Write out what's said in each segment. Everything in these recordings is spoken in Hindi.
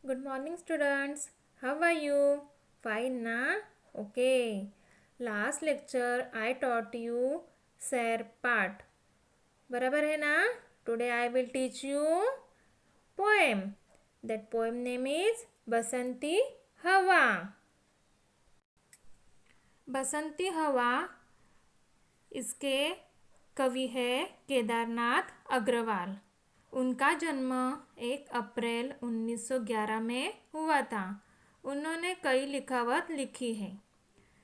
Good morning, students. How are you? Fine, na? Okay. Last lecture I taught you share part. बराबर है ना? Today I will teach you poem. That poem name is बसंती हवा. बसंती हवा इसके कवि है केदारनाथ अग्रवाल. उनका जन्म 1 अप्रैल 1911 में हुआ था. उन्होंने कई लिखावट लिखी है.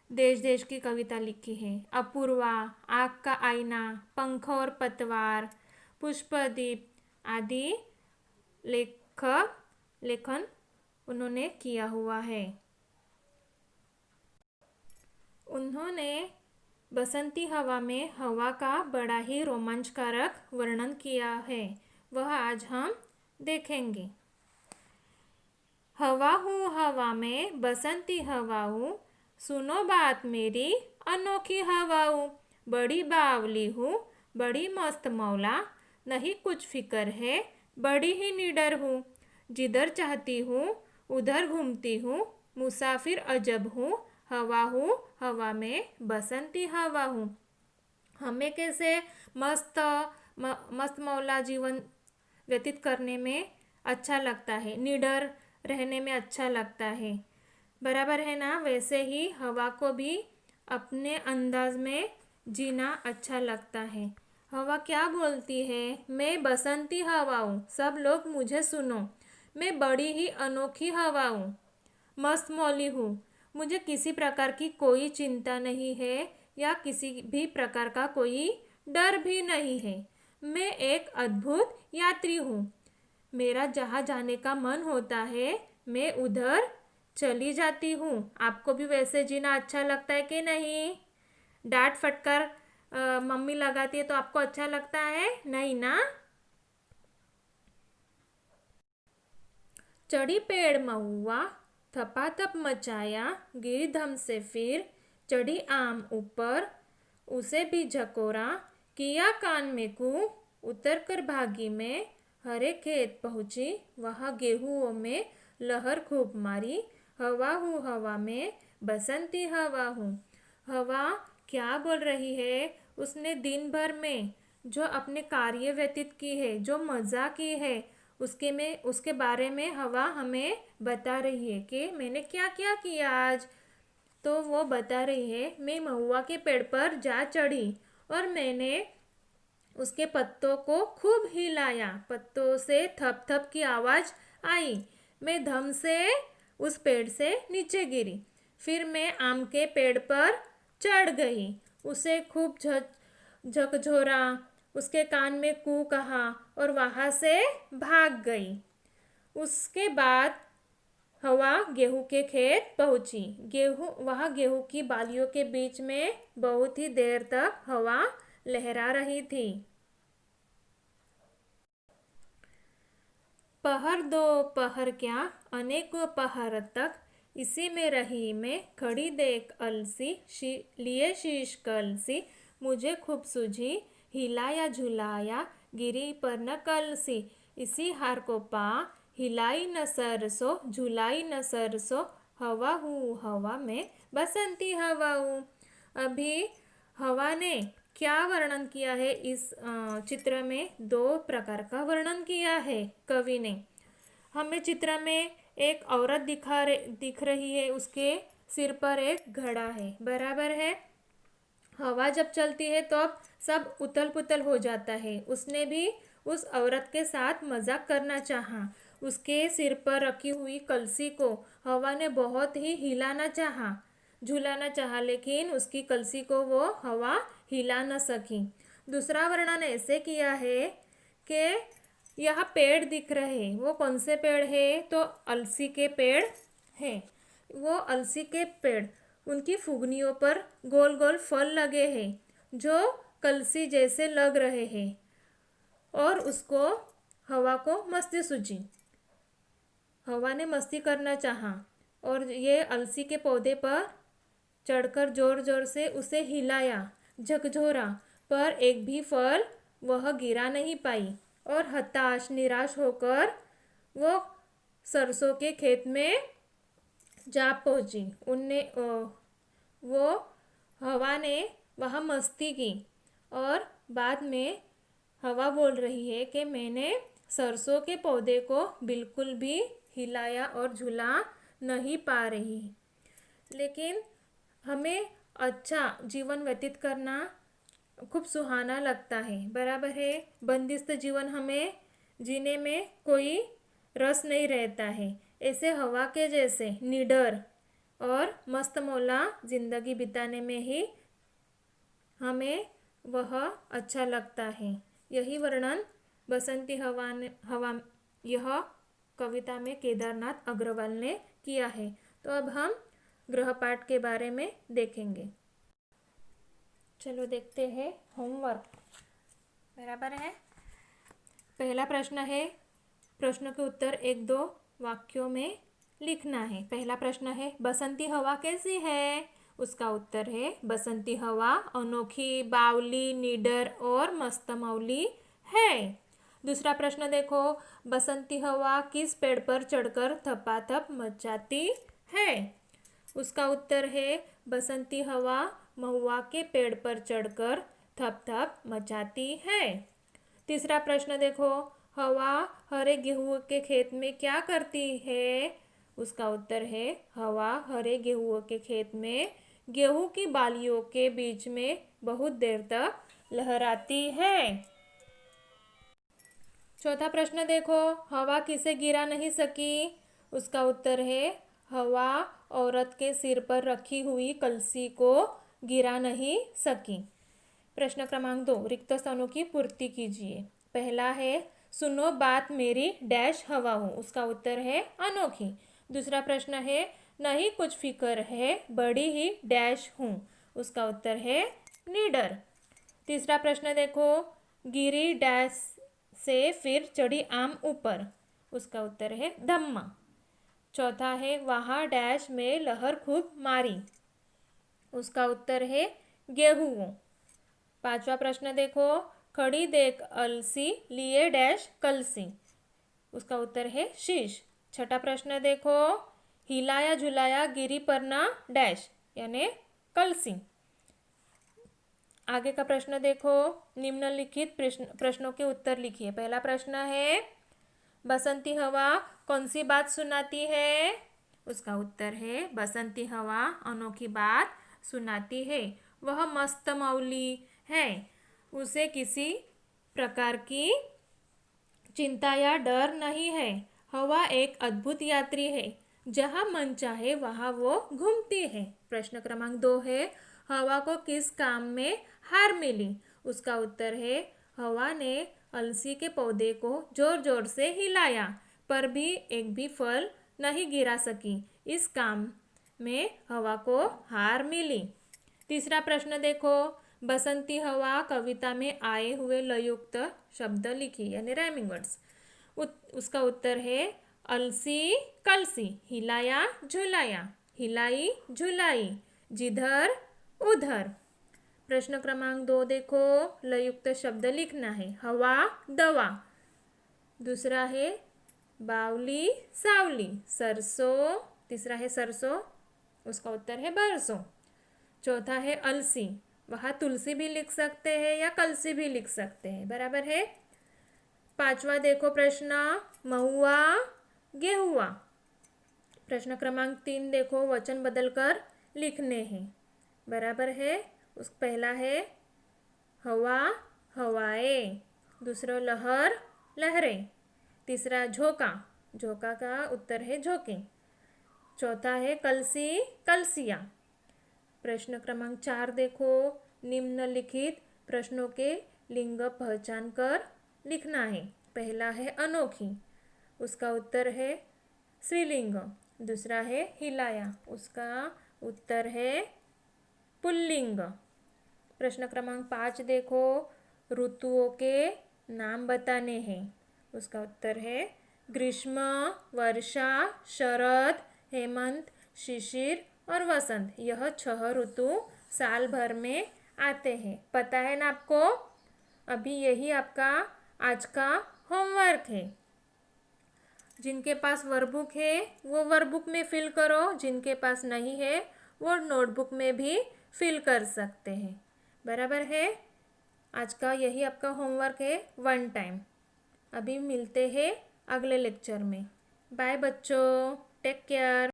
देश देश की कविता लिखी है. अपूर्वा, आग का आईना, पंख और पतवार, पुष्पदीप आदि लेखन उन्होंने किया हुआ है. उन्होंने बसंती हवा में हवा का बड़ा ही रोमांचकारक वर्णन किया है. वह आज हम देखेंगे. हवा हूँ हवा में बसंती हवा हूँ, सुनो बात मेरी अनोखी हवा हूँ. बड़ी बावली हूँ, बड़ी मस्त मौला, नहीं कुछ फिक्र है, बड़ी ही निडर हूँ. जिधर चाहती हूँ उधर घूमती हूँ, मुसाफिर अजब हूँ, हवा हूँ हवा में बसंती हवा हूँ. हमें कैसे मस्त मौला जीवन व्यतीत करने में अच्छा लगता है, निडर रहने में अच्छा लगता है. बराबर है ना? वैसे ही हवा को भी अपने अंदाज में जीना अच्छा लगता है. हवा क्या बोलती है? मैं बसंती हवा हूँ, सब लोग मुझे सुनो. मैं बड़ी ही अनोखी हवा हूँ, मस्त मौली हूँ. मुझे किसी प्रकार की कोई चिंता नहीं है या किसी भी प्रकार का कोई डर भी नहीं है. मैं एक अद्भुत यात्री हूँ. मेरा जहाँ जाने का मन होता है मैं उधर चली जाती हूँ. आपको भी वैसे जीना अच्छा लगता है कि नहीं? डांट फटकार मम्मी लगाती है तो आपको अच्छा लगता है? नहीं ना? चढ़ी पेड़ महुआ, थपाथप मचाया, गिरी धम से फिर, चढ़ी आम ऊपर, उसे भी झकोरा, किया कान में कू, उतर कर भागी में, हरे खेत पहुँची, वहाँ गेहूँओं में लहर खूब मारी. हवा हूँ हवा में बसंती हवा हूँ. हवा क्या बोल रही है? उसने दिन भर में जो अपने कार्य व्यतीत की है, जो मज़ा की है, उसके बारे में हवा हमें बता रही है कि मैंने क्या क्या किया आज. तो वो बता रही है, मैं महुआ के पेड़ पर जा चढ़ी और मैंने उसके पत्तों को खूब हिलाया. पत्तों से थप थप की आवाज़ आई. मैं धम से उस पेड़ से नीचे गिरी. फिर मैं आम के पेड़ पर चढ़ गई. उसे खूब झकझोरा, उसके कान में कू कहा और वहाँ से भाग गई. उसके बाद हवा गेहूं के खेत पहुंची. वहाँ गेहूं की बालियों के बीच में बहुत ही देर तक हवा लहरा रही थी. पहर दो पहर क्या अनेकों पहर तक, इसी में रही मैं खड़ी देख अलसी, लिए शीश कलसी, मुझे खूब सूझी, हिलाया झुलाया, गिरी पर न कलसी. इसी हार को पा, हिलाई न सरसों, झुलाई न सरसों, हवा हूँ हवा में बसंती हवा हूँ. अभी हवा ने क्या वर्णन किया है? इस चित्र में 2 प्रकार का वर्णन किया है कवि ने. हमें चित्र में एक औरत दिख रही है. उसके सिर पर एक घड़ा है. बराबर है. हवा जब चलती है तो अब सब उथल पुथल हो जाता है. उसने भी उस औरत के साथ मजाक करना चाहा. उसके सिर पर रखी हुई कलसी को हवा ने बहुत ही हिलाना चाहा, झुलाना चाहा, लेकिन उसकी कलसी को वो हवा हिला न सकी. दूसरा वर्णन ऐसे किया है कि यह पेड़ दिख रहे. वो कौन से पेड़ है? तो अलसी के पेड़ हैं. वो अलसी के पेड़, उनकी फुगनियों पर गोल गोल फल लगे हैं जो कलसी जैसे लग रहे हैं. और उसको हवा को मस्ती सूझी. हवा ने मस्ती करना चाहा और ये अलसी के पौधे पर चढ़कर जोर जोर से उसे हिलाया, झकझोरा, पर एक भी फल वह गिरा नहीं पाई. और हताश निराश होकर वो सरसों के खेत में जा पहुंची। वो हवा ने वहाँ मस्ती की और बाद में हवा बोल रही है कि मैंने सरसों के पौधे को बिल्कुल भी हिलाया और झुला नहीं पा रही। लेकिन हमें अच्छा जीवन व्यतीत करना खूब सुहाना लगता है, बराबर है। बंदिस्त जीवन हमें जीने में कोई रस नहीं रहता है। ऐसे हवा के जैसे निडर और मस्त मौला जिंदगी बिताने में ही हमें वह अच्छा लगता है। यही वर्णन बसंती हवा यह कविता में केदारनाथ अग्रवाल ने किया है। तो अब हम गृहपाठ के बारे में देखेंगे। चलो देखते हैं होमवर्क, बराबर है। पहला प्रश्न है, प्रश्न के उत्तर 1-2 वाक्यों में लिखना है। पहला प्रश्न है, बसंती हवा कैसी है? उसका उत्तर है, बसंती हवा अनोखी, बावली, निडर और मस्तमौली है। दूसरा प्रश्न देखो, बसंती हवा किस पेड़ पर चढ़कर थपाथप मचाती है? उसका उत्तर है, बसंती हवा महुआ के पेड़ पर चढ़कर थप थप मचाती है। तीसरा प्रश्न देखो, हवा हरे गेहूं के खेत में क्या करती है? उसका उत्तर है, हवा हरे गेहूं के खेत में गेहूं की बालियों के बीच में बहुत देर तक लहराती है। चौथा प्रश्न देखो, हवा किसे गिरा नहीं सकी? उसका उत्तर है, हवा औरत के सिर पर रखी हुई कलसी को गिरा नहीं सकी। प्रश्न क्रमांक 2, रिक्त स्थानों की पूर्ति कीजिए। पहला है, सुनो बात मेरी डैश हवा हूँ। उसका उत्तर है, अनोखी। दूसरा प्रश्न है, नहीं कुछ फिक्र है, बड़ी ही डैश हूँ। उसका उत्तर है, निडर। तीसरा प्रश्न देखो, गिरी डैश से फिर चढ़ी आम ऊपर। उसका उत्तर है, धम्मा। चौथा है, वहाँ डैश में लहर खूब मारी। उसका उत्तर है, गेहूं। पांचवा प्रश्न देखो, खड़ी देख अलसी लिए डैश कलसी। उसका उत्तर है, शीश। छठा प्रश्न देखो, हिलाया झुलाया गिरी पर ना डैश यानी कलसी। आगे का प्रश्न देखो, निम्नलिखित प्रश्नों के उत्तर लिखिए। पहला प्रश्न है, बसंती हवा कौन सी बात सुनाती है? उसका उत्तर है, बसंती हवा अनोखी बात सुनाती है। वह मस्त मौली है, उसे किसी प्रकार की चिंता या डर नहीं है। हवा एक अद्भुत यात्री है, जहाँ मन चाहे वहाँ वो घूमती है। प्रश्न क्रमांक 2 है, हवा को किस काम में हार मिली? उसका उत्तर है, हवा ने अलसी के पौधे को जोर जोर से हिलाया पर भी एक भी फल नहीं गिरा सकी। इस काम में हवा को हार मिली। तीसरा प्रश्न देखो, बसंती हवा कविता में आए हुए लययुक्त शब्द लिखिए यानी राइमिंग वर्ड्स। उसका उत्तर है, अलसी कलसी, हिलाया झुलाया, हिलाई झुलाई, जिधर उधर। प्रश्न क्रमांक 2 देखो, लययुक्त शब्द लिखना है। हवा दवा। दूसरा है बावली सावली, सरसों। तीसरा है सरसों, उसका उत्तर है बरसों। चौथा है अलसी, वहाँ तुलसी भी लिख सकते हैं या कलसी भी लिख सकते हैं, बराबर है। पांचवा देखो प्रश्न, महुआ गेहुआ। प्रश्न क्रमांक 3 देखो, वचन बदलकर लिखने हैं, बराबर है। उस पहला है हवा हवाएं, दूसरा लहर लहरें, तीसरा झोंका, झोंका का उत्तर है झोंके, चौथा है कलसी कलसिया। प्रश्न क्रमांक 4 देखो, निम्नलिखित प्रश्नों के लिंग पहचान कर लिखना है। पहला है अनोखी, उसका उत्तर है स्त्रीलिंग। दूसरा है हिलाया, उसका उत्तर है पुल्लिंग। प्रश्न क्रमांक 5 देखो, ऋतुओं के नाम बताने हैं। उसका उत्तर है ग्रीष्म, वर्षा, शरद, हेमंत, शिशिर और वसंत। यह 6 ऋतु साल भर में आते हैं, पता है ना आपको? अभी यही आपका आज का होमवर्क है। जिनके पास वर्कबुक है वो वर्कबुक में फिल करो, जिनके पास नहीं है वो नोटबुक में भी फिल कर सकते हैं। बराबर है। आज का यही आपका होमवर्क है, 1 टाइम। अभी मिलते हैं अगले लेक्चर में। बाय बच्चों, टेक केयर।